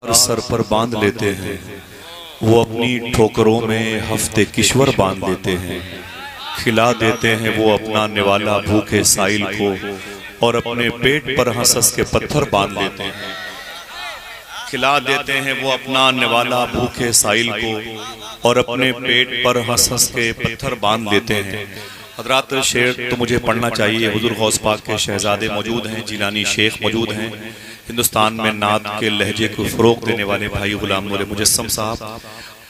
और सर पर बांध लेते हैं, वो अपनी ठोकरों में हफ्ते किश्वर बांध लेते हैं। खिला देते हैं वो अपना निवाला भूखे साइल को, और अपने पेट पर हंस के पत्थर बांध लेते हैं। खिला देते हैं वो अपना निवाला भूखे साइल को, और अपने पेट पर हंस के पत्थर बांध लेते हैं। हजरात शेर तो मुझे पढ़ना चाहिए। हुजूर गौस पाक के शहजादे मौजूद हैं, जिलानी शेख मौजूद हैं। हिंदुस्तान में नात के लहजे को फ़रोग़ देने वाले भाई गुलाम नूर मुजस्सम साहब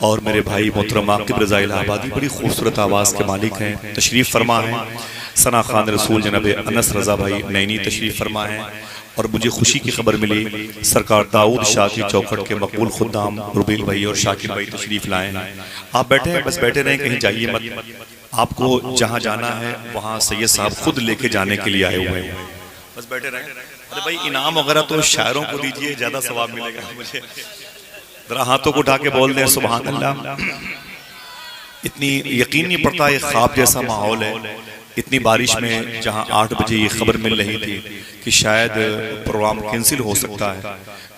और मेरे भाई मोहतरम आकिब रज़ा इलाहाबादी बड़ी खूबसूरत आवाज़ के मालिक हैं, तशरीफ़ फरमा हैं। सना खान रसूल जनाब अनस रज़ा भाई नैनी तशरीफ़ फरमा हैं। और मुझे खुशी की खबर मिली, सरकार दाऊद शाह की चौखट के मकबूल खुद्दाम रुबील भाई और शाकिर भाई तशरीफ़ लाए हैं। आप बैठे हैं, बस बैठे रहें, कहीं जाइए मत। आपको जहाँ जाना है वहाँ सैयद साहब खुद लेके जाने के लिए आए हुए हैं, बस बैठे रहें। अरे भाई इनाम वगैरह तो शायरों को दीजिए, ज्यादा सवाब मिलेगा मुझे। जरा हाथों को उठा के बोल दें सुभान अल्लाह। इतनी यकीन नहीं पड़ता, एक ख्वाब जैसा माहौल है। इतनी बारिश में जहां 8 बजे ये खबर मिल रही थी कि शायद प्रोग्राम कैंसिल हो सकता है,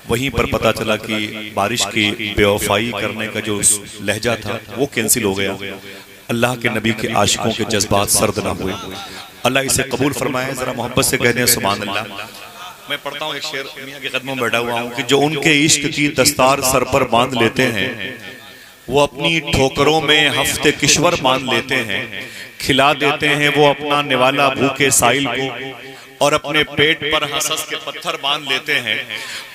वहीं पर पता चला कि बारिश की बेवफाई करने का जो लहजा था वो कैंसिल हो गया। अल्लाह के नबी के आशिकों के जज्बात सर्द ना हुए। अल्लाह इसे कबूल फरमाए। जरा मोहब्बत से कह दें सुभान अल्लाह। मैं पढ़ता हूँ एक शेर, मियां के कदमों में बैठा हुआ हूँ कि जो उनके इश्क की दस्तार सर पर बांध लेते हैं, वो अपनी ठोकरों में हफ्ते किश्वर बांध लेते हैं। खिला देते हैं वो अपना निवाला भूखे साइल को, और अपने पेट पर हंस के पत्थर बांध लेते हैं।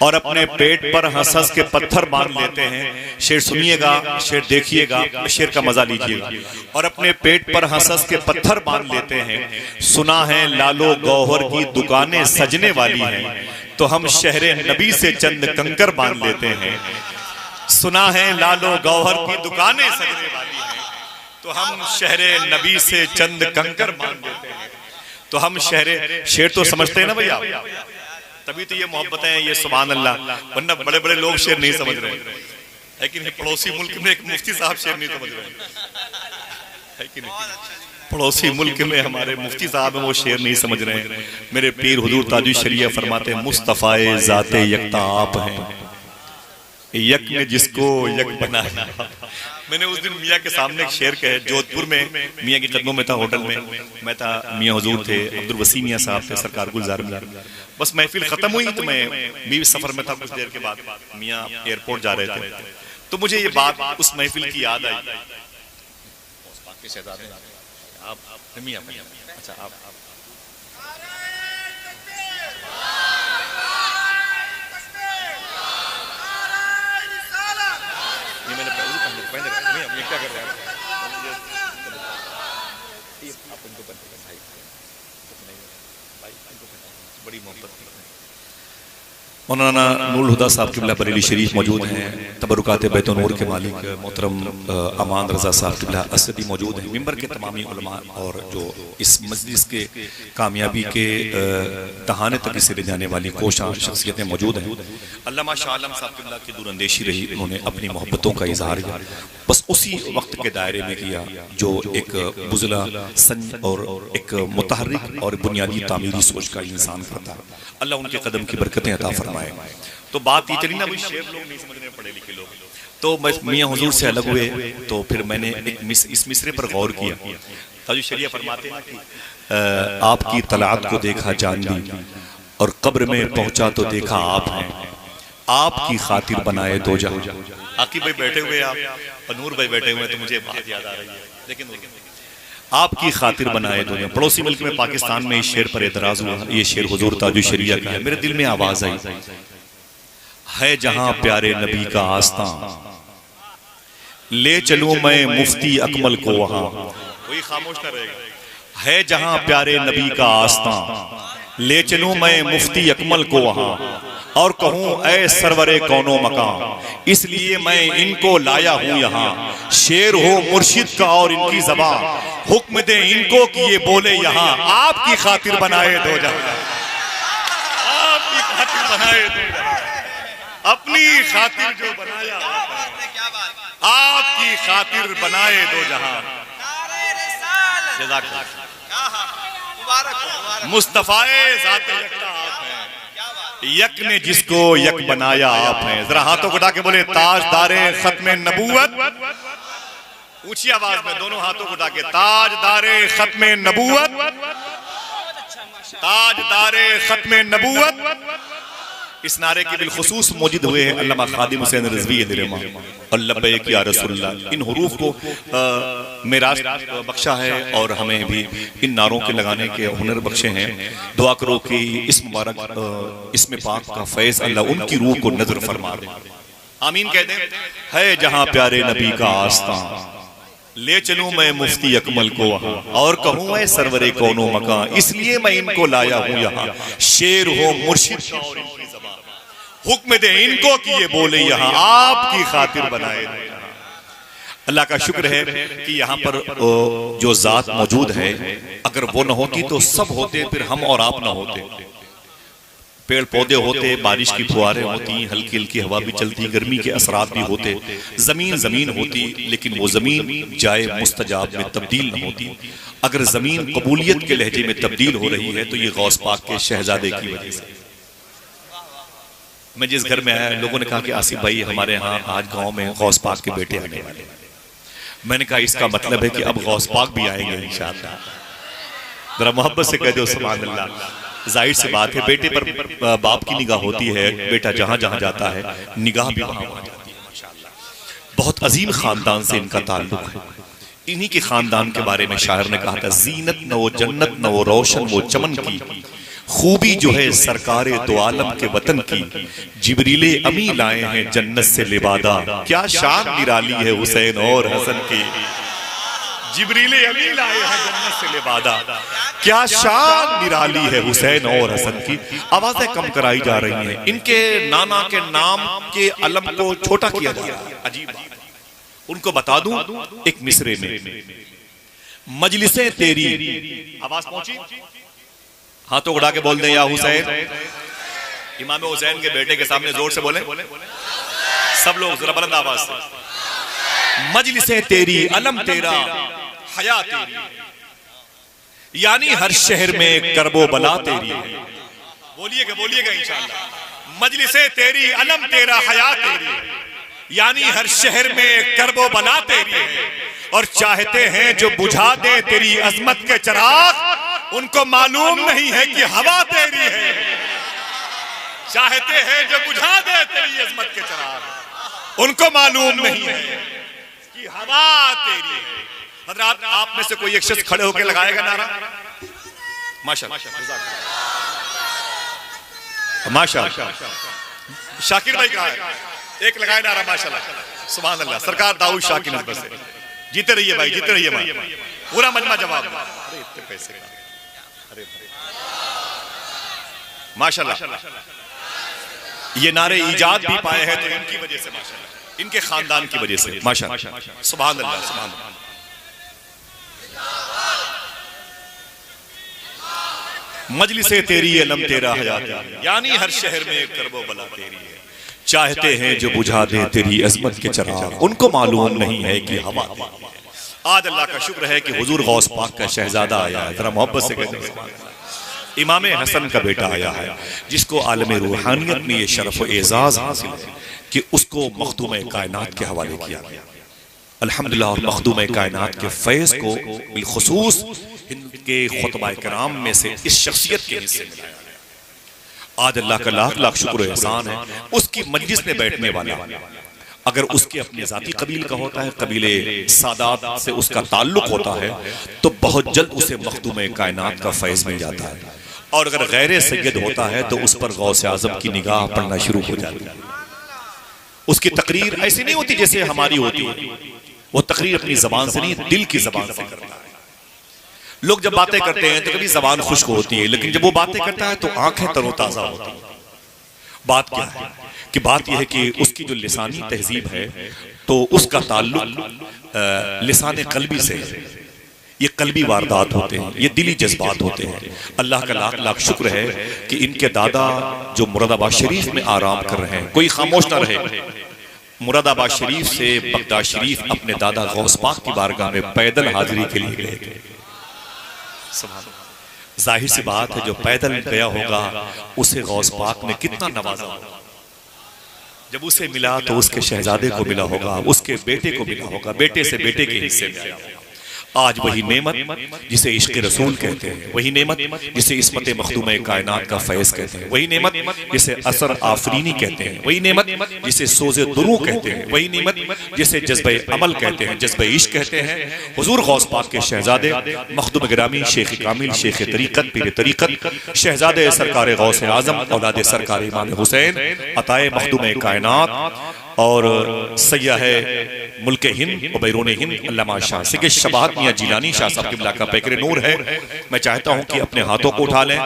और अपने पेट पर हंस के पत्थर बांध लेते हैं। शेर सुनिएगा, शेर देखिएगा, शेर का मजा लीजिएगा। और अपने पेट पर हंस के पत्थर बांध लेते हैं। सुना है लालो गौहर की दुकानें सजने वाली हैं, तो हम शहरे नबी से चंद कंकर बांध लेते हैं। सुना है लालो गौहर की दुकानें सजने वाली हैं, तो हम शहरे नबी से चंद कंकर बांध लेते हैं। तो हम शहरे, शेर तो समझते हैं ना भैया, तभी तो ये मोहब्बत है, ये सुभान अल्लाह। वरना बड़े बड़े लोग शेर नहीं समझ रहे हैं, है कि नहीं। पड़ोसी मुल्क में एक मुफ्ती साहब शेर नहीं समझ रहे हैं, कि नहीं। पड़ोसी मुल्क में हमारे मुफ्ती साहब हैं, वो शेर नहीं समझ रहे हैं। मेरे पीर हुजूर ताजुल शरिया फरमाते हैं, मुस्तफ़ाए ज़ाते यकता आप हैं, यक ने जिसको यक बनाया। मैंने उस दिन मियाँ के सामने एक शेर कहे, जोधपुर में मियाँ के कदमों में था, होटल में मैं था, मियाँ हुजूर थे, अब्दुल वसी मियाँ साहब थे, सरकार गुलजार मियाँ। बस महफिल खत्म हुई तो मैं भी सफर में था। कुछ देर के बाद मियाँ एयरपोर्ट जा रहे थे, तो मुझे ये बात उस महफिल की याद आई। आप मियाँ, अच्छा आप क्या कर रहे हैं बड़ी मोहब्बत। मौलाना नूरुल हुदा साहब किबला बरेली शरीफ मौजूद हैं। तबरुकात बैत नूर के मालिक मोहतरम अमान रज़ा साहब किबला असदी मौजूद हैं। मिंबर के तमामी उलमा और जो इस मजलिस के कामयाबी के दहाने तक इसे ले जाने वाली कोशां शख्सियतें मौजूद हैं। अल्लामा शाह आलम साहब किबला की दूरअंदेशी रही, उन्होंने अपनी मोहब्बतों का इजहार किया, बस उसी वक्त के दायरे में किया जो एक बुज़ला संज और एक मुतहर्रिक और बुनियादी तामीरी सोच का इंसान करता है। अल्लाह उनके कदम की बरकतें अता फरमाए। तो बात ये चली ना, भाई शेर लोग नहीं समझ रहे, पढ़े लिखे लोग। तो बस मियाँ हुजूर से अलग हुए, तो फिर मैंने इस मिसरे पर गौर किया। ताजुल शरिया फरमाते हैं कि आपकी तलात को देखा जान ली, और कब्र में पहुंचा तो देखा आप हैं, आपकी खातिर बनाए दो जहां। आकिब भाई बैठे हुए आप, और नूर भाई बैठे हुए, तो मुझे बात याद आ रही है। लेकिन आपकी खातिर बनाए दो जहां। पड़ोसी मुल्क में पाकिस्तान में इस शेर पर एतराज हुआ। ये शेर हुजूर ताजुल शरिया का है। मेरे दिल में आवाज आई, है जहां प्यारे नबी का आस्था, ले चलूं मैं मुफ्ती अकमल को वहां। कोई खामोश न रहेगा। है जहां प्यारे नबी का आस्था, ले चलूं मैं मुफ्ती अकमल को वहां, और कहूं ऐ सरवरे कौनो मकाम, इसलिए मैं इनको लाया हूं यहाँ। शेर हो मुर्शिद का और इनकी ज़बान, हुक्म दे इनको कि ये बोले यहाँ, आपकी खातिर बनाए दो जहां, आपकी खातिर बनाए दो जहां, अपनी खातिर जो बनाया, आपकी खातिर बनाए दो जहां। मुस्तफ़ाए ज़ाते यकता आप हैं, यक ने जिसको यक बनाया आप हैं। जरा हाथों को उठा के बोले ताजदारे खत्मे नबूवत, ऊंची आवाज में दोनों हाथों को उठा के, ताजदारे खत्मे नबूवत, ताजदारे खत्मे नबूवत। इस नारे के बिलखुसूस मौजूद हुए हैं अल्लामा खादिम हुसैन रिजवी दिरमा और लब्बैक या रसूलल्लाह। इन हुरूफ को मेराज बख्शा है और हमें भी इन नारों के लगाने के हुनर बख्शे हैं। दुआ करो कि इस मुबारक इसमें पाक का फैज़ अल्लाह उनकी रूह को नजर फरमा दे। आमीन कह दें। है जहां प्यारे नबी का आस्तां, ले चलूं मैं मुफ्ती अकमल को वहां, और कहूं मैं सरवरे कौनो मकां, इसलिए मैं इनको लाया हूं यहाँ। शेर हो मुर्शिद का और इनकी ज़बान, हुक्म दे इनको कि ये बोले यहाँ, आपकी खातिर बनाए। अल्लाह का शुक्र है कि यहाँ पर जो जात मौजूद है, अगर वो न होती तो सब होते, फिर हम और आप न होते। पेड़ पौधे होते, बारिश की फुहारें होती, हल्की हल्की हवा भी चलती, गर्मी के असरात भी होते, जमीन जमीन होती, लेकिन वो जमीन जाए मुस्तजाब में तब्दील न होती। अगर जमीन कबूलियत के लहजे में तब्दील हो रही है तो ये गौस पाक के शहजादे की वजह से। मैं जिस घर में आया, लोगों ने कहा कि आसिफ भाई हमारे यहाँ आज गांव में गौस पाक के बेटे आने वाले। मैंने कहा इसका मतलब है कि अब गौस पाक भी आएंगे इंशाअल्लाह। जरा मोहब्बत से कह दो सुभान अल्लाह। जाहिर सी बात है, बेटे पर बाप की निगाह होती है, बेटा जहां जहां जाता है निगाह भी वहां जाती है माशाअल्लाह। बहुत अजीम खानदान से इनका ताल्लुक है। इन्हीं के खानदान के बारे में शायर ने कहा था, जीनत न वो जन्नत न वो रोशन वो चमन की, खूबी जो है सरकारे दो आलम के वतन की, जिब्रीले अमी लाए हैं जन्नत से लिबादा, क्या शान निराली है हुसैन और हसन की। जिब्रीले अमी लाए हैं जन्नत से लिबादा, क्या शान निराली है हुसैन और हसन की। आवाजें कम कराई जा रही हैं, इनके नाना के नाम के अलम को छोटा किया जा रहा है। अजीब बात है। उनको बता दूं एक मिसरे में, मजलिसें तेरी, आवाज पहुंची, हाथों उड़ा के बोल दे या हुसैन। इमाम हुसैन के बेटे के सामने जोर से बोले सब लोग, जरा बुलंद आवाज से, मजलिसें तेरी, अलम तेरा, हया तेरी, यानी हर शहर में करबो बला तेरी है। बोलिएगा इंशाअल्लाह। मजलिसें तेरी, अलम तेरा, हया तेरी, यानी हर शहर में करबो बला तेरी है। और चाहते हैं जो बुझा दे तेरी अजमत के चिराग, उनको मालूम नहीं है कि हवा तेरी है। चाहते हैं जो बुझा दे तेरी अजमत के चिराग, उनको मालूम नहीं है कि हवा तेरी है। हज़रात, आप में से कोई एक शख्स खड़े होकर लगाएगा नारा? माशाअल्लाह, माशाअल्लाह। शाकिर भाई कहा है, एक लगाए नारा माशाअल्लाह, सुभान अल्लाह। सरकार दाऊद शाह की नस्बत से जीते रहिए भाई, जीते रहिए भाई। पूरा मजमा जवाब। अरे इतने पैसे का, अरे माशाअल्लाह। ये नारे इजाद भी पाए हैं तो इनकी वजह से माशाअल्लाह, इनके खानदान की वजह से माशाअल्लाह, सुभान अल्लाह, सुभान अल्लाह। मजलिसे तेरी, अलम तेरा, हया तेरी, यानी हर शहर में करबो बला तेरी है। चाहते हैं जो बुझा दे तेरी अजमत के चिराग, उनको मालूम नहीं है कि हवा तेरी है। आज अल्लाह का शुक्र है कि हुजूर गौस पाक का शहजादा आया है। जरा मोहब्बत से कहते हैं, इमाम हसन का बेटा आया है, जिसको आलम रूहानियत में ये शरफ व एजाज हासिल है कि उसको मखदूम कायनात के हवाले किया गया। अल्हम्दुलिल्लाह। और मखदूम कायनात के फैज़ को बिलखुसूस इनके खुतबाए कराम में से इस शख्सियत के हिस्से मिलाया गया। आज अल्लाह का लाख लाख शुक्र एहसान है, उसकी मजलिस में बैठने वाला अगर उसके अपने जाती कबील का होता है, कबीले सादात से उसका ताल्लुक होता है, तो बहुत जल्द उसे मखदूम कायनात का फैज़ मिल जाता है। और अगर गैर सैयद होता है तो उस पर गौसे आज़म की निगाह पड़ना शुरू हो जाती है। उसकी तकरीर ऐसी नहीं होती जैसे हमारी होती है, वो तकरीर अपनी जबान से नहीं, दिल की जबान से करता है। लोग जब बातें करते हैं तो कभी जबान खुश्क होती है, लेकिन जब वो बातें करता है तो आंखें तरोताजा होती हैं। बात क्या है कि बात यह है कि उसकी जो लिसानी तहजीब है तो उसका ताल्लुक लिसाने कल्बी से है। ये कल्बी वारदात होते हैं, ये दिली जज्बात होते हैं। अल्लाह का लाख लाख शुक्र है कि इनके दादा जो मुरादाबाद शरीफ में आराम कर रहे हैं, कोई खामोश ना रहे। मुरादाबाद शरीफ से बगदाद शरीफ अपने दादा गौस पाक की बारगाह में पैदल हाजिरी के लिए गए थे। जाहिर सी बात है जो पैदल गया होगा उसे गौस पाक ने कितना नवाजा होगा। जब उसे मिला तो उसके शहजादे को मिला होगा, उसके बेटे को मिला होगा, बेटे से बेटे के हिस्से में आया होगा। आज वही नेमत जिसे इश्क रसूल कहते हैं, वही नेमत जिसे इस्मत मखदूम कायनात का फैज कहते हैं, वही नेमत जिसे असर आफरीनी कहते हैं, वही नेमत जिसे सोज़े दुरू कहते हैं, वही नेमत जिसे जज्बे अमल कहते हैं, जज्बे इश्क कहते हैं। हुजूर गौस पाक के शहजादे मखदूम गिरामी शेख कामिल शेख तरीक़त पीर तरीक़त शहजादे सरकार गौस आज़म औलाद सरकार इमाम हुसैन अताए मखदूम कायनात और सैय्यद है मुल्क हिंद और बैरून हिंद अल्लामा शाह सिके शबाहत मियां जिलानी शाह साहब क़िबला का पैकर नूर है। मैं चाहता हूं कि अपने हाथों को उठा लें।